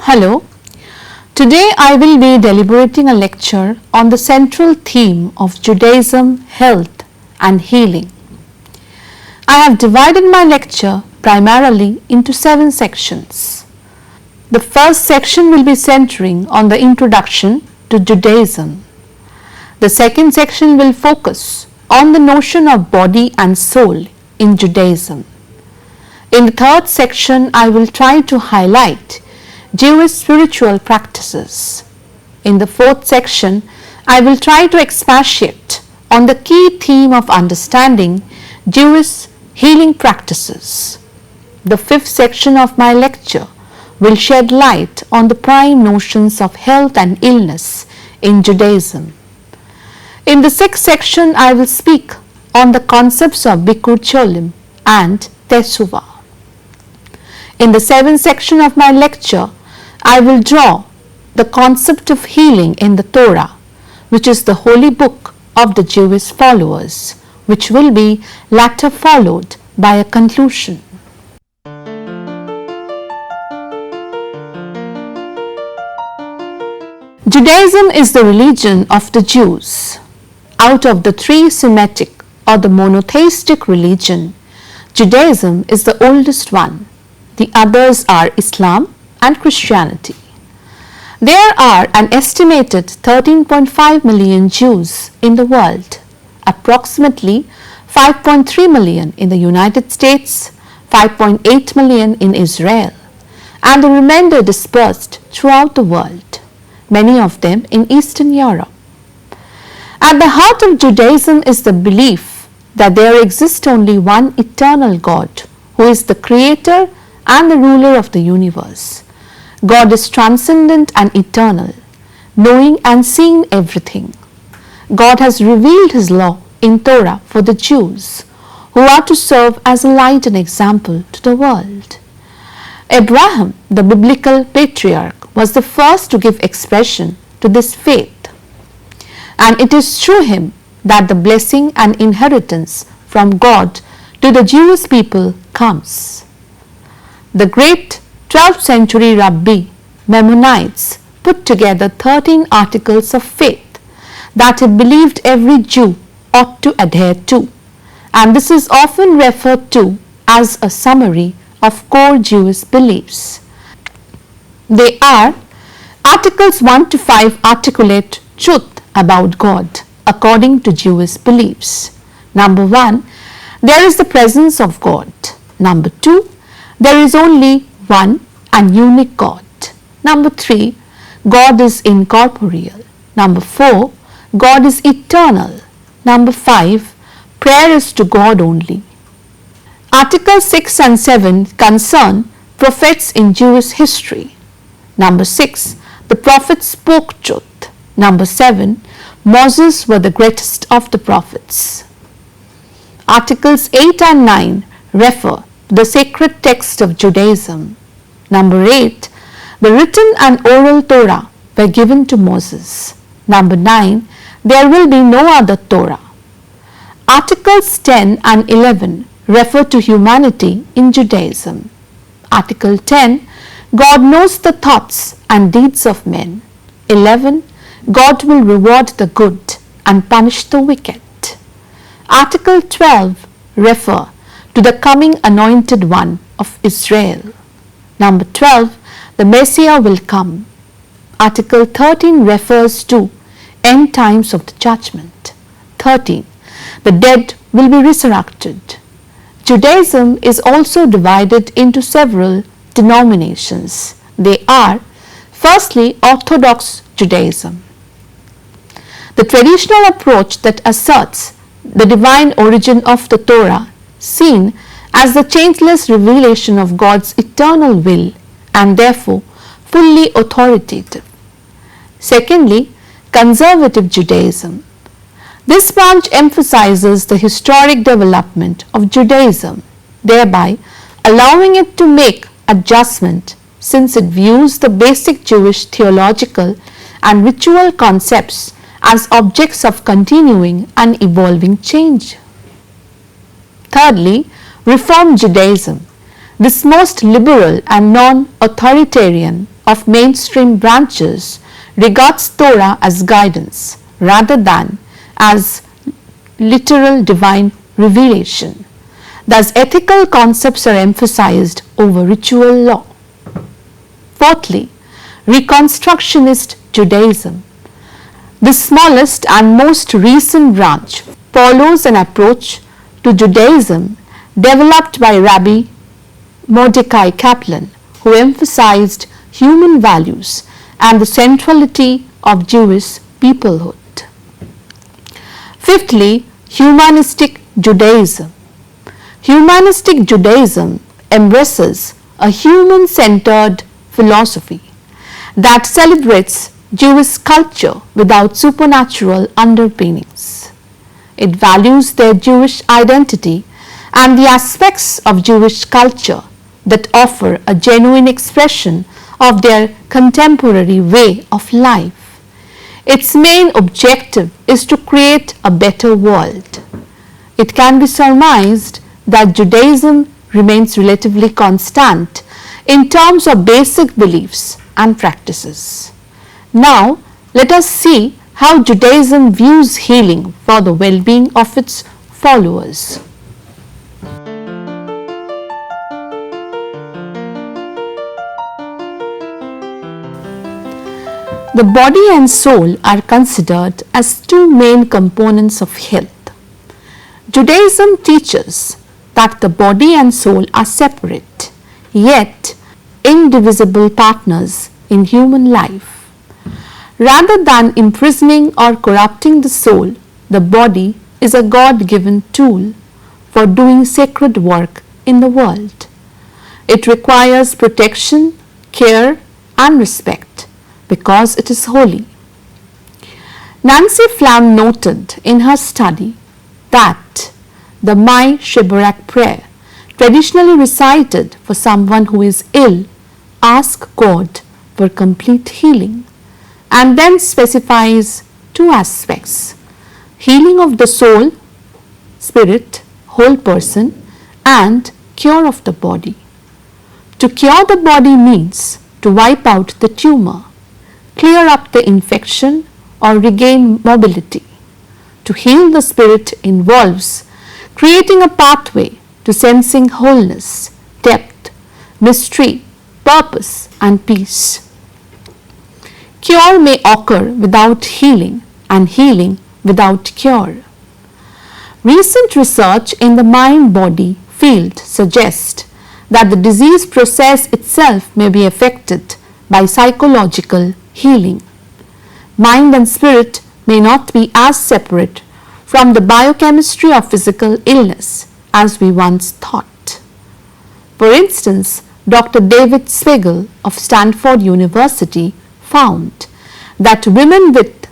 Hello, today I will be deliberating a lecture on the central theme of Judaism, health and healing. I have divided my lecture primarily into 7 sections. The first section will be centering on the introduction to Judaism. The second section will focus on the notion of body and soul in Judaism. In the third section, I will try to highlight Jewish spiritual practices. In the fourth section, I will try to expatiate on the key theme of understanding Jewish healing practices. The fifth section of my lecture will shed light on the prime notions of health and illness in Judaism. In the sixth section, I will speak on the concepts of Bikur Cholim and Teshuvah. In the seventh section of my lecture, I will draw the concept of healing in the Torah, which is the holy book of the Jewish followers, which will be later followed by a conclusion. Judaism is the religion of the Jews. Out of the 3 Semitic or the monotheistic religion, Judaism is the oldest one. The others are Islam and Christianity. There are an estimated 13.5 million Jews in the world, approximately 5.3 million in the United States, 5.8 million in Israel, and the remainder dispersed throughout the world, many of them in Eastern Europe. At the heart of Judaism is the belief that there exists only one eternal God, who is the creator and the ruler of the universe. God is transcendent and eternal, knowing and seeing everything. God has revealed His law in Torah for the Jews, who are to serve as a light and example to the world. Abraham, the biblical patriarch, was the first to give expression to this faith, and it is through him that the blessing and inheritance from God to the Jewish people comes. The great 12th century Rabbi Maimonides put together 13 articles of faith that he believed every Jew ought to adhere to, and this is often referred to as a summary of core Jewish beliefs. They are: Articles 1 to 5 articulate truth about God according to Jewish beliefs. Number 1, there is the presence of God. Number 2, there is only one and unique God. Number 3, God is incorporeal. Number 4, God is eternal. Number 5, prayer is to God only. Articles 6 and 7 concern prophets in Jewish history. Number 6, the prophets spoke truth. Number 7, Moses was the greatest of the prophets. Articles 8 and 9 refer to the sacred text of Judaism. Number 8, the written and oral Torah were given to Moses. Number 9, there will be no other Torah. Articles 10 and 11 refer to humanity in Judaism. Article 10, God knows the thoughts and deeds of men. 11, God will reward the good and punish the wicked. Article 12 refer to the coming anointed one of Israel. Number 12, the Messiah will come. Article 13 refers to end times of the judgment. 13, the dead will be resurrected. Judaism is also divided into several denominations. They are, firstly, Orthodox Judaism, the traditional approach that asserts the divine origin of the Torah, seen as the changeless revelation of God's eternal will and therefore fully authoritative. Secondly, conservative Judaism. This branch emphasizes the historic development of Judaism, thereby allowing it to make adjustment since it views the basic Jewish theological and ritual concepts as objects of continuing and evolving change. Thirdly, Reform Judaism. This most liberal and non-authoritarian of mainstream branches regards Torah as guidance rather than as literal divine revelation. Thus, ethical concepts are emphasized over ritual law. Fourthly, Reconstructionist Judaism. The smallest and most recent branch follows an approach to Judaism developed by Rabbi Mordecai Kaplan, who emphasized human values and the centrality of Jewish peoplehood. Fifthly, Humanistic Judaism. Humanistic Judaism embraces a human-centered philosophy that celebrates Jewish culture without supernatural underpinnings. It values their Jewish identity and the aspects of Jewish culture that offer a genuine expression of their contemporary way of life. Its main objective is to create a better world. It can be surmised that Judaism remains relatively constant in terms of basic beliefs and practices. Now, let us see how Judaism views healing for the well-being of its followers. The body and soul are considered as two main components of health. Judaism teaches that the body and soul are separate, yet indivisible partners in human life. Rather than imprisoning or corrupting the soul, the body is a God-given tool for doing sacred work in the world. It requires protection, care, and respect because it is holy. Nancy Flam noted in her study that the My Shebarak prayer, traditionally recited for someone who is ill, asks God for complete healing and then specifies two aspects: healing of the soul, spirit, whole person, and cure of the body. To cure the body means to wipe out the tumor, clear up the infection, or regain mobility. To heal the spirit involves creating a pathway to sensing wholeness, depth, mystery, purpose, and peace. Cure may occur without healing and healing without cure. Recent research in the mind-body field suggests that the disease process itself may be affected by psychological healing. Mind and spirit may not be as separate from the biochemistry of physical illness as we once thought. For instance, Dr. David Spiegel of Stanford University found that women with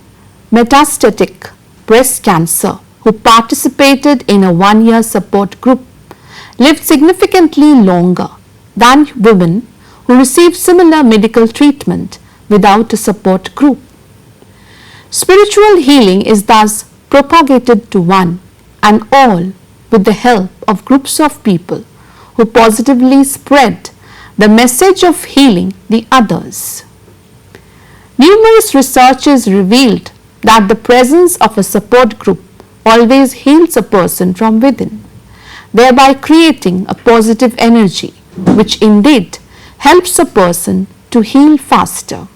metastatic breast cancer who participated in a one-year support group lived significantly longer than women who received similar medical treatment without a support group. Spiritual healing is thus propagated to one and all with the help of groups of people who positively spread the message of healing the others. Numerous researches revealed that the presence of a support group always heals a person from within, thereby creating a positive energy which indeed helps a person to heal faster.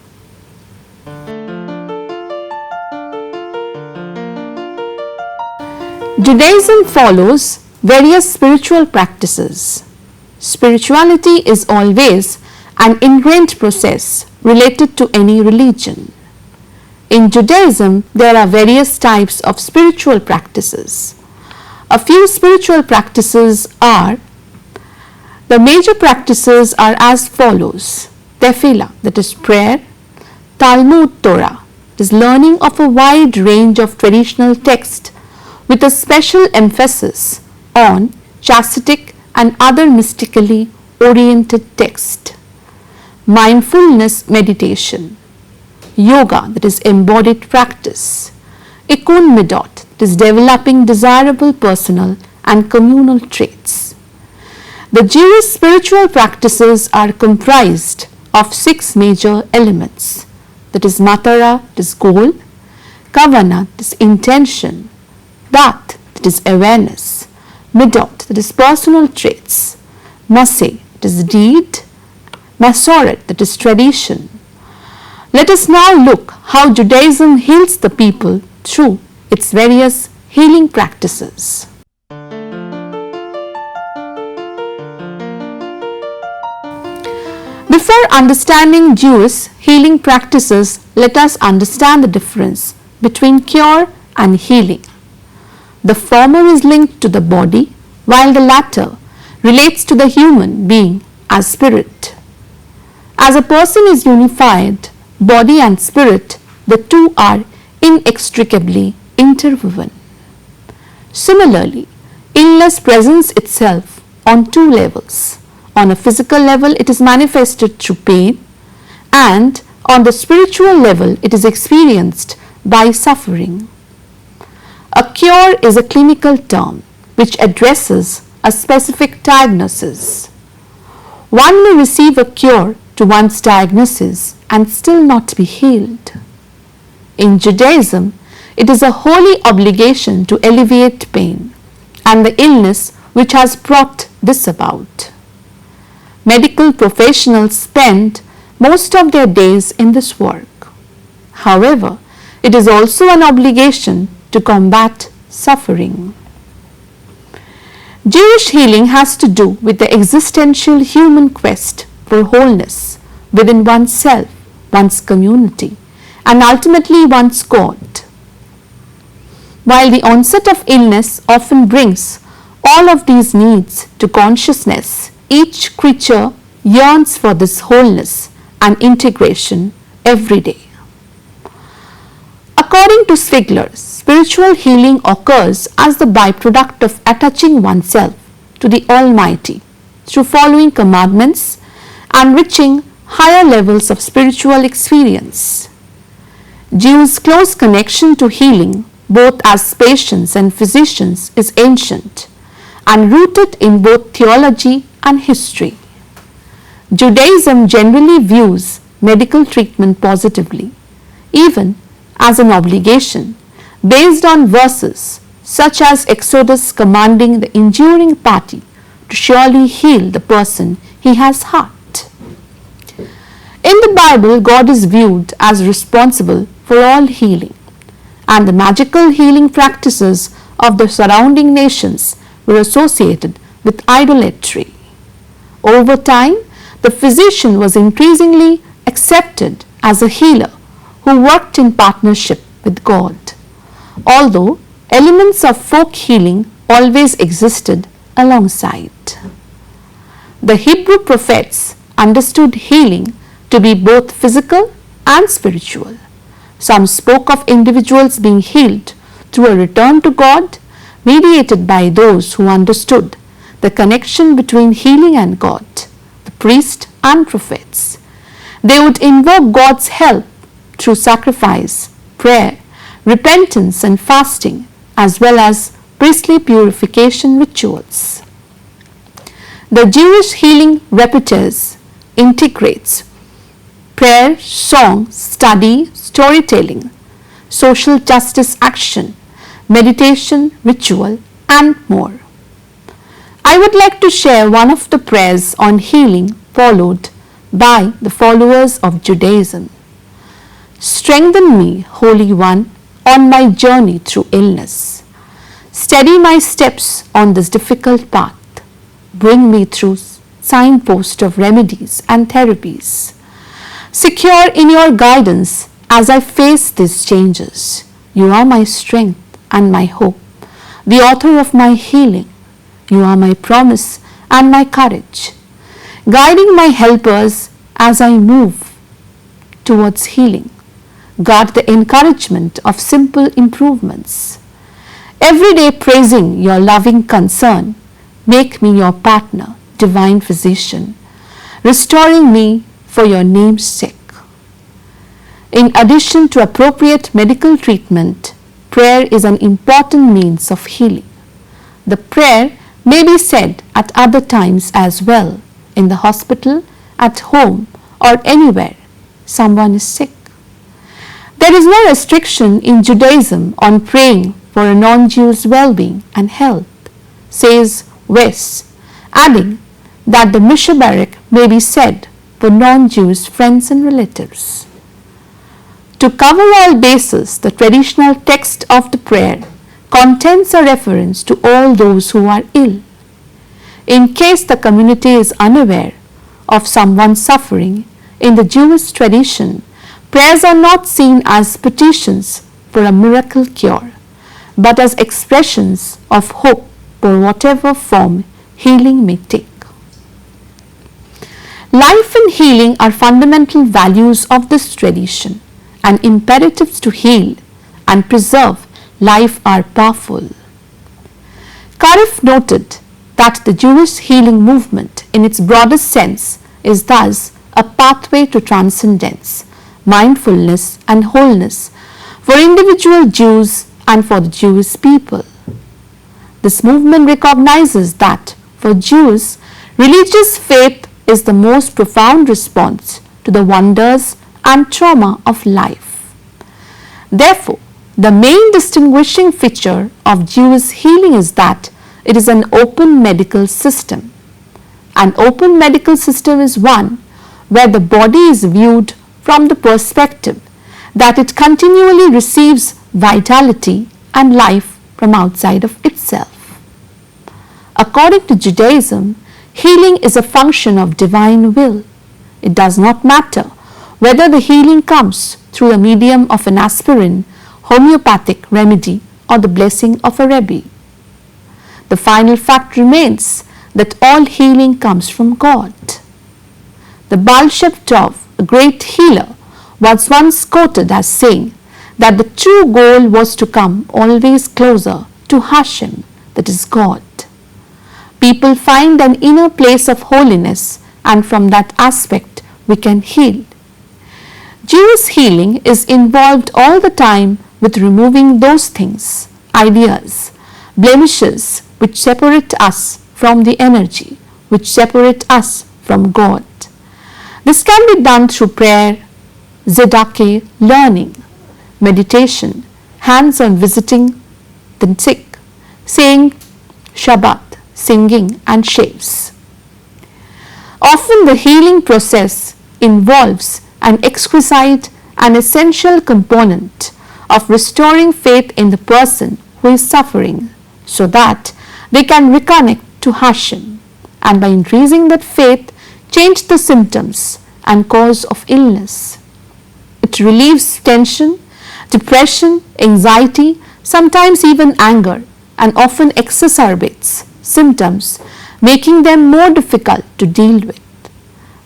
Judaism follows various spiritual practices. Spirituality is always an ingrained process related to any religion. In Judaism, there are various types of spiritual practices. A few spiritual practices are, the major practices are as follows: tefillah, that is prayer; Talmud Torah, that is learning of a wide range of traditional texts with a special emphasis on chasitic and other mystically oriented texts; mindfulness meditation; yoga, that is embodied practice; ikun midot, that is developing desirable personal and communal traits. The Jewish spiritual practices are comprised of 6 major elements, that is matara, that is goal; kavana, that is intention; dat, that is awareness; midot, that is personal traits; maseh, that is deed; masoret, that is tradition. Let us now look how Judaism heals the people through its various healing practices. Before understanding Jewish healing practices, let us understand the difference between cure and healing. The former is linked to the body, while the latter relates to the human being as spirit. As a person is unified, body and spirit, the two are inextricably interwoven. Similarly, illness presents itself on 2 levels. On a physical level, it is manifested through pain, and on the spiritual level, it is experienced by suffering. A cure is a clinical term which addresses a specific diagnosis. One may receive a cure to one's diagnosis and still not be healed. In Judaism, it is a holy obligation to alleviate pain and the illness which has brought this about. Medical professionals spend most of their days in this work. However, it is also an obligation to combat suffering. Jewish healing has to do with the existential human quest for wholeness within oneself, one's community, and ultimately one's God. While the onset of illness often brings all of these needs to consciousness, each creature yearns for this wholeness and integration every day. According to Svigler, spiritual healing occurs as the byproduct of attaching oneself to the Almighty through following commandments and reaching higher levels of spiritual experience. Jews' close connection to healing, both as patients and physicians, is ancient and rooted in both theology and history. Judaism generally views medical treatment positively, even as an obligation, based on verses such as Exodus commanding the injuring party to surely heal the person he has hurt. In the Bible, God is viewed as responsible for all healing, and the magical healing practices of the surrounding nations were associated with idolatry. Over time, the physician was increasingly accepted as a healer who worked in partnership with God, although elements of folk healing always existed alongside. The Hebrew prophets understood healing to be both physical and spiritual. Some spoke of individuals being healed through a return to God, mediated by those who understood the connection between healing and God, the priest and prophets. They would invoke God's help through sacrifice, prayer, repentance and fasting, as well as priestly purification rituals. The Jewish healing repertoire integrates prayer, song, study, storytelling, social justice action, meditation, ritual, and more. I would like to share one of the prayers on healing followed by the followers of Judaism. Strengthen me, Holy One, on my journey through illness. Steady my steps on this difficult path. Bring me through signpost of remedies and therapies. Secure in your guidance as I face these changes. You are my strength and my hope, the author of my healing. You are my promise and my courage, guiding my helpers as I move towards healing. Guard the encouragement of simple improvements. Every day praising your loving concern, make me your partner, divine physician, restoring me for your name's sake. In addition to appropriate medical treatment, prayer is an important means of healing. The prayer may be said at other times as well, in the hospital, at home, or anywhere someone is sick. There is no restriction in Judaism on praying for a non-Jew's well-being and health, says Wes, adding that the Mishabarak may be said for non-Jews' friends and relatives. To cover all bases, the traditional text of the prayer contains a reference to all those who are ill. In case the community is unaware of someone suffering, in the Jewish tradition, prayers are not seen as petitions for a miracle cure, but as expressions of hope for whatever form healing may take. Life and healing are fundamental values of this tradition, and imperatives to heal and preserve life are powerful. Comparative noted that the Jewish healing movement in its broadest sense is thus a pathway to transcendence, mindfulness and wholeness for individual Jews and for the Jewish people. This movement recognizes that for Jews, religious faith is the most profound response to the wonders and trauma of life. Therefore, the main distinguishing feature of Jewish healing is that it is an open medical system. An open medical system is one where the body is viewed from the perspective that it continually receives vitality and life from outside of itself. According to Judaism, healing is a function of divine will. It does not matter whether the healing comes through the medium of an aspirin, homeopathic remedy, or the blessing of a Rebbe. The final fact remains that all healing comes from God. The Baal Shem Tov, a great healer, was once quoted as saying that the true goal was to come always closer to Hashem, that is God. People find an inner place of holiness, and from that aspect we can heal. Jewish healing is involved all the time with removing those things, ideas, blemishes which separate us from the energy, which separate us from God. This can be done through prayer, tzedakah, learning, meditation, hands-on visiting the sick, saying Shabbat, singing and shaves. Often the healing process involves an exquisite and essential component of restoring faith in the person who is suffering so that they can reconnect to Hashem, and by increasing that faith change the symptoms and cause of illness. It relieves tension, depression, anxiety, sometimes even anger, and often exacerbates symptoms, making them more difficult to deal with.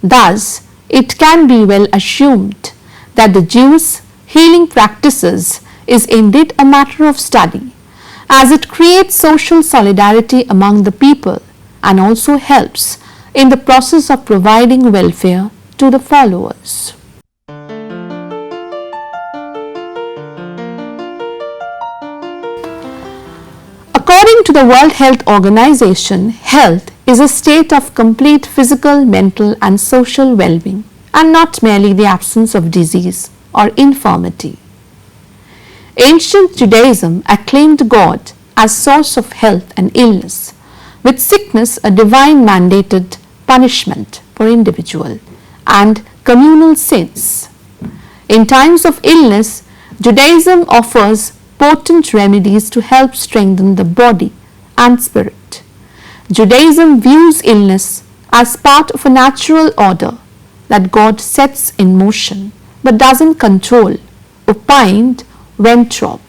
Thus, it can be well assumed that the Jewish healing practices is indeed a matter of study, as it creates social solidarity among the people and also helps in the process of providing welfare to the followers. According to the World Health Organization, health is a state of complete physical, mental and social well-being, and not merely the absence of disease or infirmity. Ancient Judaism acclaimed God as source of health and illness, with sickness a divine mandated punishment for individual and communal sins. In times of illness, Judaism offers potent remedies to help strengthen the body and spirit. Judaism views illness as part of a natural order that God sets in motion but doesn't control, opined when dropped.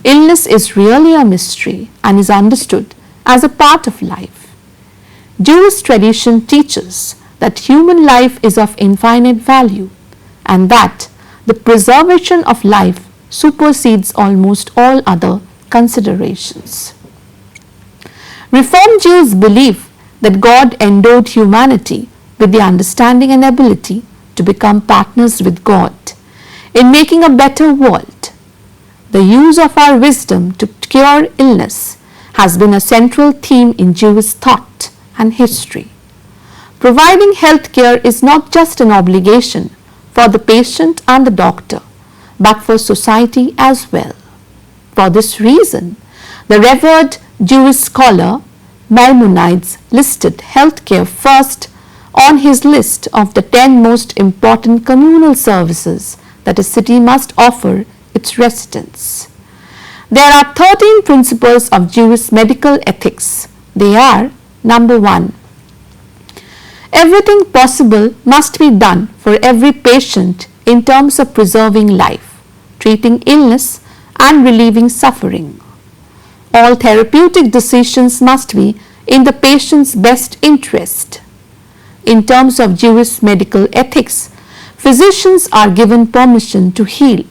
illness is really a mystery and is understood as a part of life. Jewish tradition teaches that human life is of infinite value and that the preservation of life supersedes almost all other considerations. Reformed Jews believe that God endowed humanity with the understanding and ability to become partners with God in making a better world. The use of our wisdom to cure illness has been a central theme in Jewish thought and history. Providing health care is not just an obligation for the patient and the doctor, but for society as well. For this reason, the revered Jewish scholar Maimonides listed healthcare first on his list of the 10 most important communal services that a city must offer its residents. There are 13 principles of Jewish medical ethics. They are: number 1, everything possible must be done for every patient in terms of preserving life, treating illness, and relieving suffering. All therapeutic decisions must be in the patient's best interest. In terms of Jewish medical ethics, physicians are given permission to heal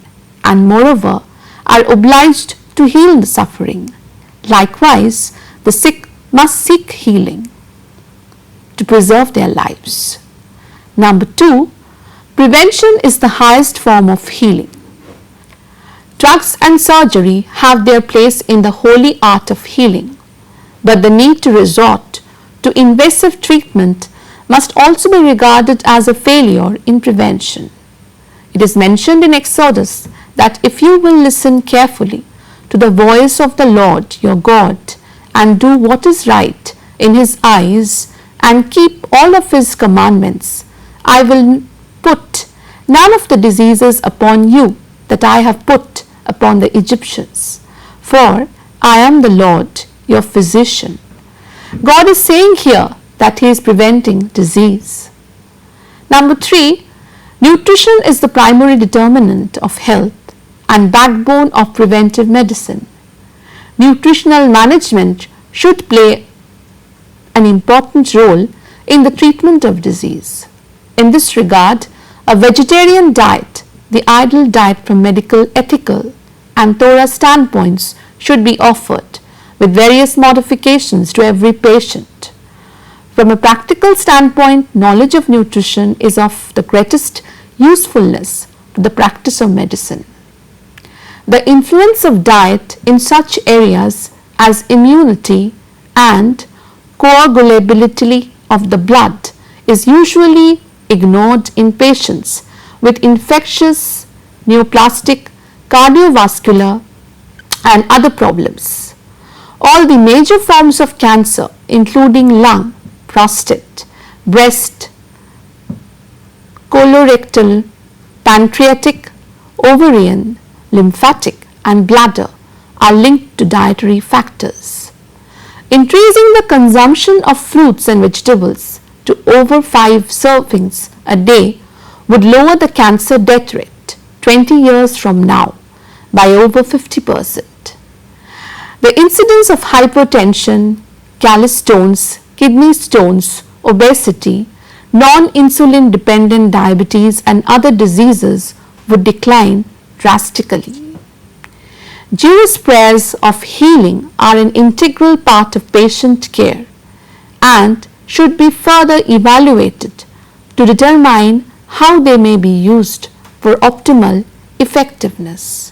and moreover are obliged to heal the suffering. Likewise, the sick must seek healing to preserve their lives. Number 2, prevention is the highest form of healing. Drugs and surgery have their place in the holy art of healing, but the need to resort to invasive treatment must also be regarded as a failure in prevention. It is mentioned in Exodus that if you will listen carefully to the voice of the Lord your God and do what is right in his eyes and keep all of his commandments, I will put none of the diseases upon you that I have put upon the Egyptians, for I am the Lord your physician. God is saying here that he is preventing disease. Number 3, nutrition is the primary determinant of health and backbone of preventive medicine. Nutritional management should play an important role in the treatment of disease. In this regard, a vegetarian diet, the ideal diet from medical, ethical, and Torah standpoints, should be offered with various modifications to every patient. From a practical standpoint, knowledge of nutrition is of the greatest usefulness to the practice of medicine. The influence of diet in such areas as immunity and coagulability of the blood is usually ignored in patients with infectious, neoplastic, cardiovascular, and other problems. All the major forms of cancer, including lung, prostate, breast, colorectal, pancreatic, ovarian, lymphatic, and bladder, are linked to dietary factors. Increasing the consumption of fruits and vegetables to over 5 servings a day would lower the cancer death rate 20 years from now by over 50%. The incidence of hypertension, gallstones, kidney stones, obesity, non-insulin dependent diabetes, and other diseases would decline drastically. Jewish prayers of healing are an integral part of patient care and should be further evaluated to determine how they may be used for optimal effectiveness.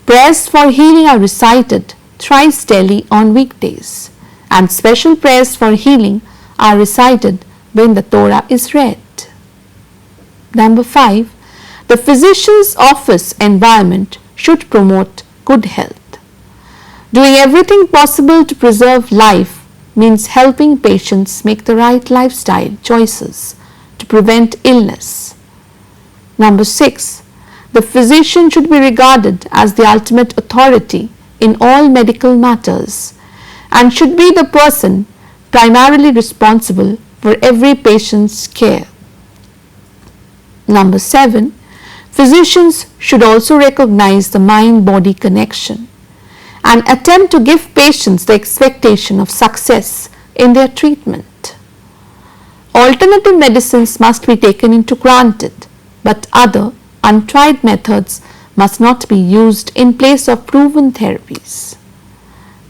Prayers for healing are recited thrice daily on weekdays, and special prayers for healing are recited when the Torah is read. Number 5, the physician's office environment should promote good health. Doing everything possible to preserve life means helping patients make the right lifestyle choices to prevent illness. Number 6, the physician should be regarded as the ultimate authority in all medical matters and should be the person primarily responsible for every patient's care. Number 7, physicians should also recognize the mind-body connection and attempt to give patients the expectation of success in their treatment. Alternative medicines must be taken into granted, but other untried methods must not be used in place of proven therapies.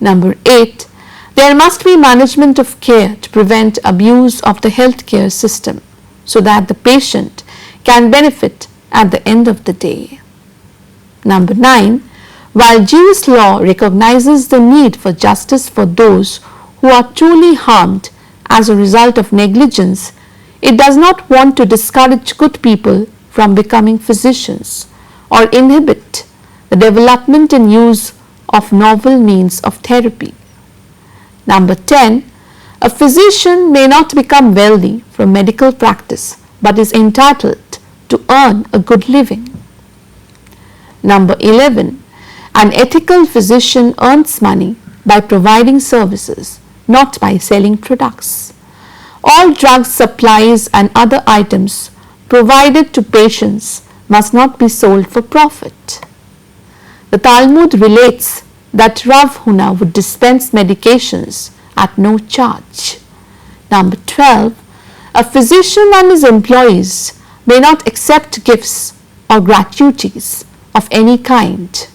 Number 8. There must be management of care to prevent abuse of the healthcare system so that the patient can benefit at the end of the day. Number 9. While Jewish law recognizes the need for justice for those who are truly harmed as a result of negligence, it does not want to discourage good people from becoming physicians or inhibit the development and use of novel means of therapy. Number 10. A physician may not become wealthy from medical practice but is entitled to earn a good living. Number 11. An ethical physician earns money by providing services, not by selling products. All drugs, supplies and other items provided to patients must not be sold for profit. The Talmud relates that Rav Huna would dispense medications at no charge. Number 12. A physician and his employees may not accept gifts or gratuities of any kind,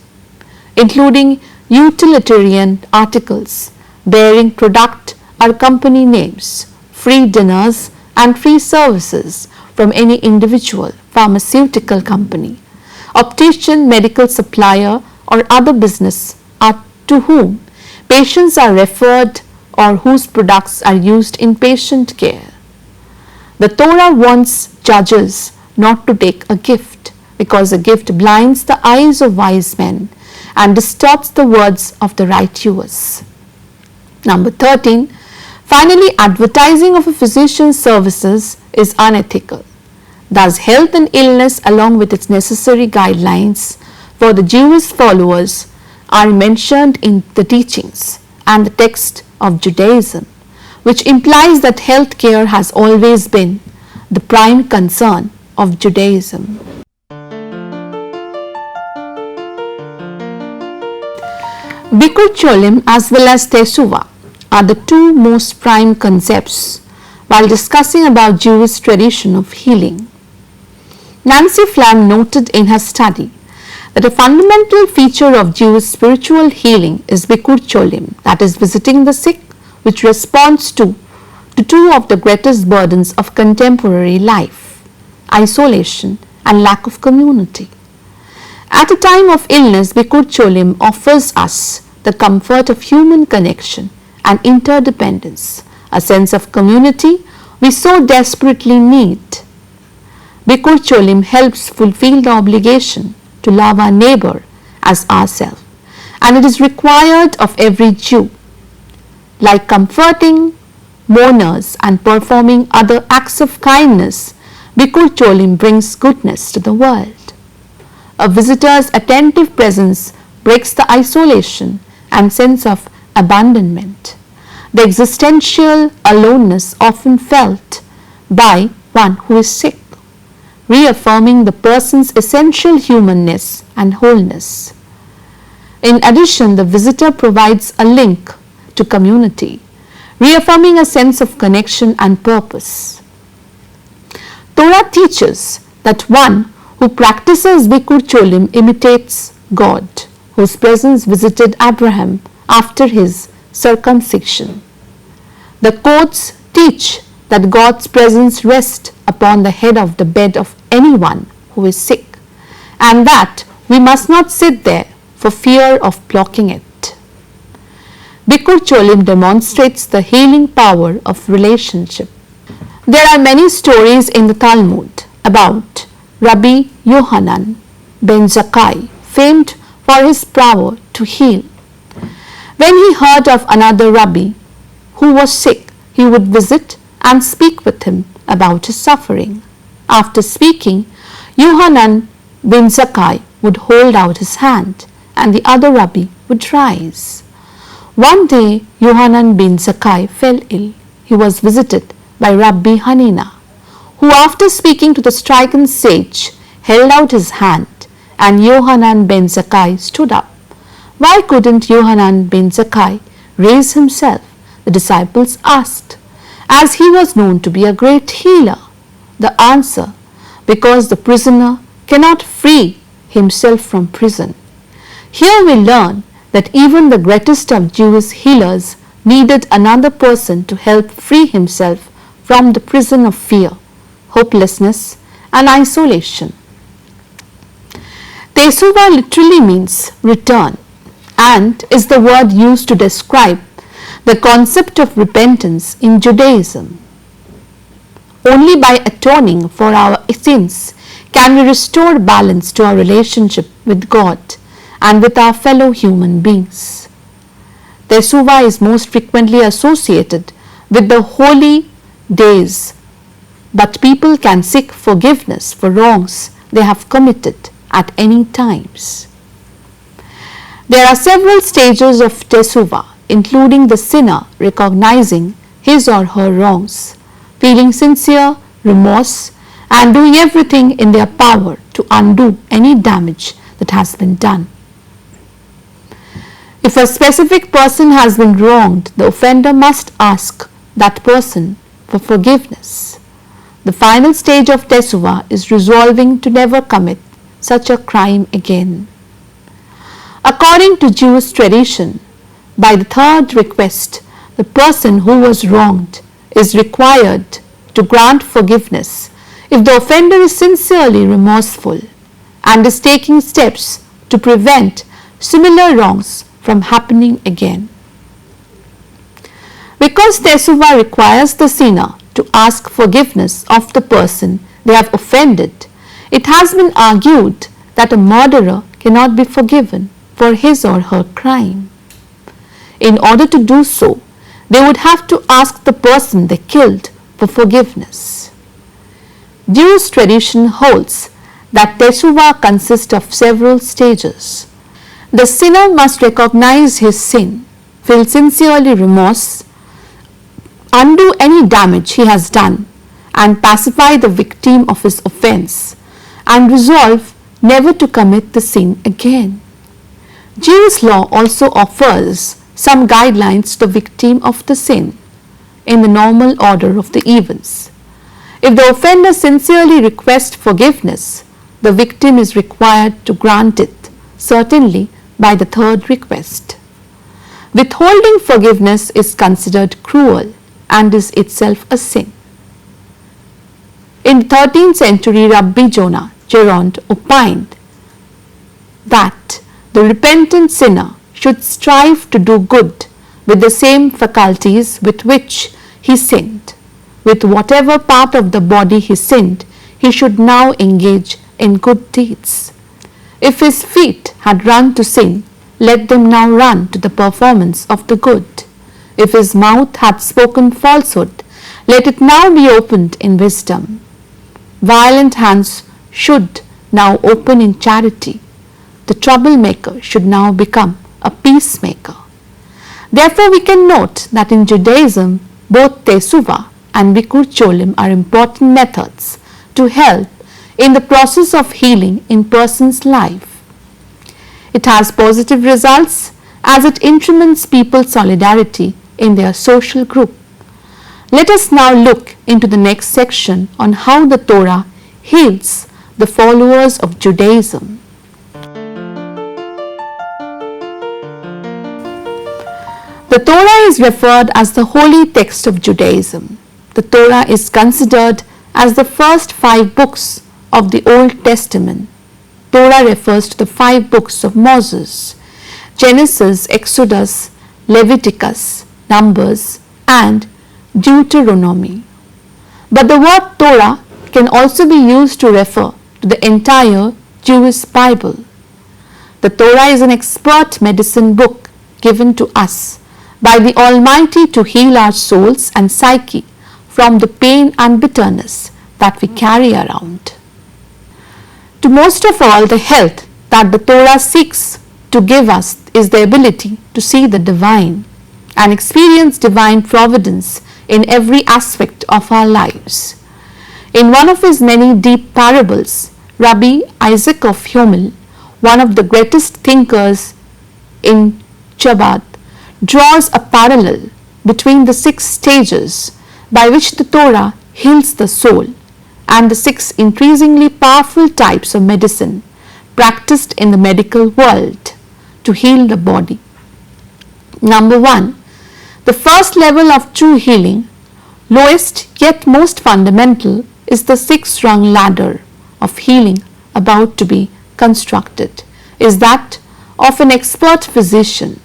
including utilitarian articles bearing product or company names, free dinners and free services from any individual, pharmaceutical company, optician, medical supplier or other business to whom patients are referred or whose products are used in patient care. The Torah wants judges not to take a gift because a gift blinds the eyes of wise men and distorts the words of the righteous. Number 13. Finally, advertising of a physician's services is unethical. Thus, health and illness along with its necessary guidelines for the Jewish followers are mentioned in the teachings and the text of Judaism, which implies that health care has always been the prime concern of Judaism. Bikur Cholim as well as Teshuva are the two most prime concepts while discussing about Jewish tradition of healing. Nancy Flam noted in her study that a fundamental feature of Jewish spiritual healing is Bikur Cholim, that is visiting the sick, which responds to two of the greatest burdens of contemporary life, isolation and lack of community. At a time of illness, Bikur Cholim offers us the comfort of human connection and interdependence, a sense of community we so desperately need. Bikur Cholim helps fulfill the obligation to love our neighbor as ourselves, and it is required of every Jew. Like comforting mourners and performing other acts of kindness, Bikur Cholim brings goodness to the world. A visitor's attentive presence breaks the isolation and sense of abandonment, the existential aloneness often felt by one who is sick, reaffirming the person's essential humanness and wholeness. In addition, the visitor provides a link to community, reaffirming a sense of connection and purpose. Torah teaches that one who practices Bikur Cholim imitates God, whose presence visited Abraham after his circumcision. The quotes teach that God's presence rests upon the head of the bed of anyone who is sick, and that we must not sit there for fear of blocking it. Bikur Cholim demonstrates the healing power of relationship. There are many stories in the Talmud about Rabbi Yohanan ben Zakkai, famed for his power to heal. When he heard of another rabbi who was sick, he would visit and speak with him about his suffering. After speaking, Yohanan bin Zakkai would hold out his hand and the other rabbi would rise. One day, Yohanan bin Zakkai fell ill. He was visited by Rabbi Hanina, who after speaking to the stricken sage held out his hand, and Yohanan ben Zakkai stood up. Why couldn't Yohanan ben Zakkai raise himself? The disciples asked, as he was known to be a great healer. The answer, because the prisoner cannot free himself from prison. Here we learn that even the greatest of Jewish healers needed another person to help free himself from the prison of fear, hopelessness, and isolation. Teshuva literally means return and is the word used to describe the concept of repentance in Judaism. Only by atoning for our sins can we restore balance to our relationship with God and with our fellow human beings. Teshuva is most frequently associated with the holy days, but people can seek forgiveness for wrongs they have committed at any times. There are several stages of Teshuva, including the sinner recognizing his or her wrongs, feeling sincere remorse, and doing everything in their power to undo any damage that has been done. If a specific person has been wronged, the offender must ask that person for forgiveness. The final stage of Teshuva is resolving to never commit such a crime again. According to Jewish tradition, by the third request, the person who was wronged is required to grant forgiveness if the offender is sincerely remorseful and is taking steps to prevent similar wrongs from happening again. Because Teshuva requires the sinner to ask forgiveness of the person they have offended, it has been argued that a murderer cannot be forgiven for his or her crime. In order to do so, they would have to ask the person they killed for forgiveness. Jewish tradition holds that Teshuva consists of several stages. The sinner must recognize his sin, feel sincerely remorse, undo any damage he has done, and pacify the victim of his offense, and resolve never to commit the sin again. Jewish law also offers some guidelines to the victim of the sin in the normal order of the events. If the offender sincerely requests forgiveness, the victim is required to grant it, certainly by the third request. Withholding forgiveness is considered cruel and is itself a sin. In the 13th century, Rabbi Jonah Geronte opined that the repentant sinner should strive to do good with the same faculties with which he sinned. With whatever part of the body he sinned, he should now engage in good deeds. If his feet had run to sin, let them now run to the performance of the good. If his mouth had spoken falsehood, let it now be opened in wisdom. Violent hands should now open in charity. The troublemaker should now become a peacemaker. Therefore, we can note that in Judaism, both Teshuva and Bikur Cholim are important methods to help in the process of healing in person's life. It has positive results as it increments people's solidarity in their social group. Let us now look into the next section on how the Torah heals the followers of Judaism. The Torah is referred as the holy text of Judaism. The Torah is considered as the first 5 books of the Old Testament. Torah refers to the 5 books of Moses: Genesis, Exodus, Leviticus, Numbers, and Deuteronomy. But the word Torah can also be used to refer to the entire Jewish Bible. The Torah is an expert medicine book given to us by the Almighty to heal our souls and psyche from the pain and bitterness that we carry around. To most of all, the health that the Torah seeks to give us is the ability to see the divine and experience divine providence in every aspect of our lives. In one of his many deep parables, Rabbi Isaac of Hyommel, one of the greatest thinkers in Chabad, draws a parallel between the 6 stages by which the Torah heals the soul and the 6 increasingly powerful types of medicine practiced in the medical world to heal the body. Number 1. The first level of true healing, lowest yet most fundamental, is the 6-rung ladder of healing about to be constructed, is that of an expert physician.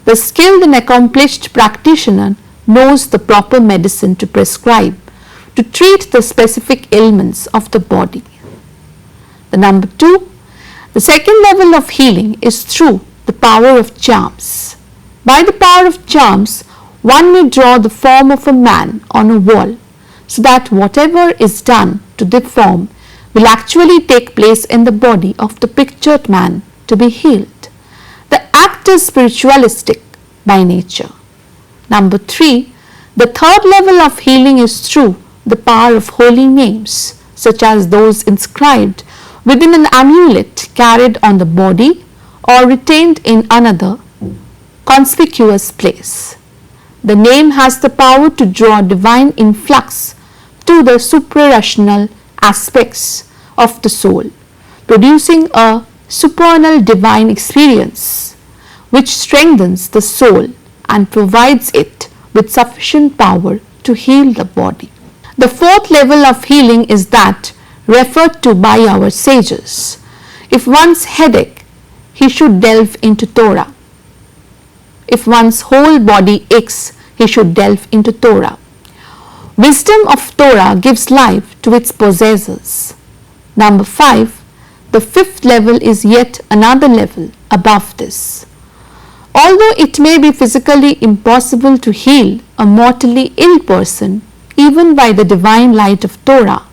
The skilled and accomplished practitioner knows the proper medicine to prescribe to treat the specific ailments of the body. The number 2, the second level of healing is through the power of charms. By the power of charms, one may draw the form of a man on a wall so that whatever is done to the form will actually take place in the body of the pictured man to be healed. The act is spiritualistic by nature. Number 3, the third level of healing is through the power of holy names, such as those inscribed within an amulet carried on the body or retained in another conspicuous place. The name has the power to draw divine influx to the suprarational aspects of the soul, producing a supernal divine experience which strengthens the soul and provides it with sufficient power to heal the body. The fourth level of healing is that referred to by our sages. If one's headache, he should delve into Torah. If one's whole body aches, he should delve into Torah. Wisdom of Torah gives life to its possessors. Number 5, the fifth level is yet another level above this. Although it may be physically impossible to heal a mortally ill person even by the divine light of Torah,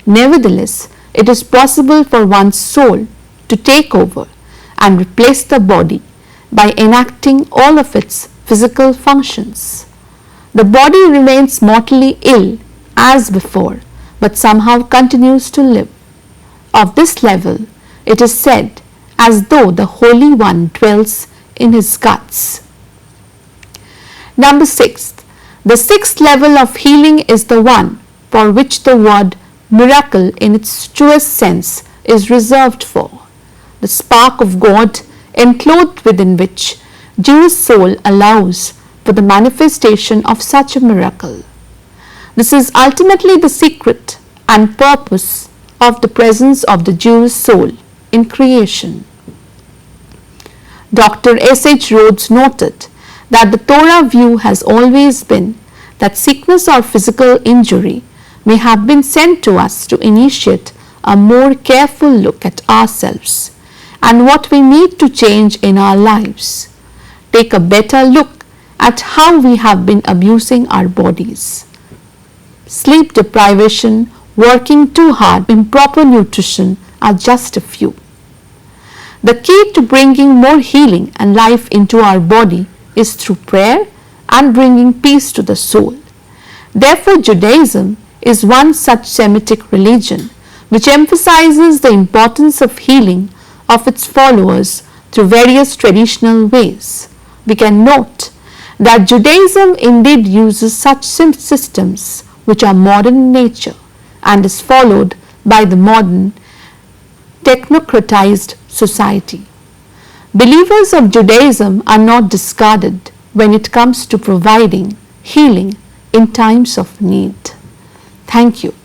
nevertheless it is possible for one's soul to take over and replace the body by enacting all of its physical functions. The body remains mortally ill as before, but somehow continues to live. Of this level, it is said as though the Holy One dwells in his guts. Number 6. The sixth level of healing is the one for which the word miracle in its truest sense is reserved for. The spark of God enclosed within which Jewish soul allows for the manifestation of such a miracle. This is ultimately the secret and purpose of the presence of the Jewish soul in creation. Dr. S.H. Rhodes noted that the Torah view has always been that sickness or physical injury may have been sent to us to initiate a more careful look at ourselves and what we need to change in our lives. Take a better look at how we have been abusing our bodies. Sleep deprivation, working too hard, improper nutrition are just a few. The key to bringing more healing and life into our body is through prayer and bringing peace to the soul. Therefore, Judaism is one such Semitic religion which emphasizes the importance of healing of its followers through various traditional ways. We can note that Judaism indeed uses such systems which are modern in nature and is followed by the modern technocratized society. Believers of Judaism are not discarded when it comes to providing healing in times of need. Thank you.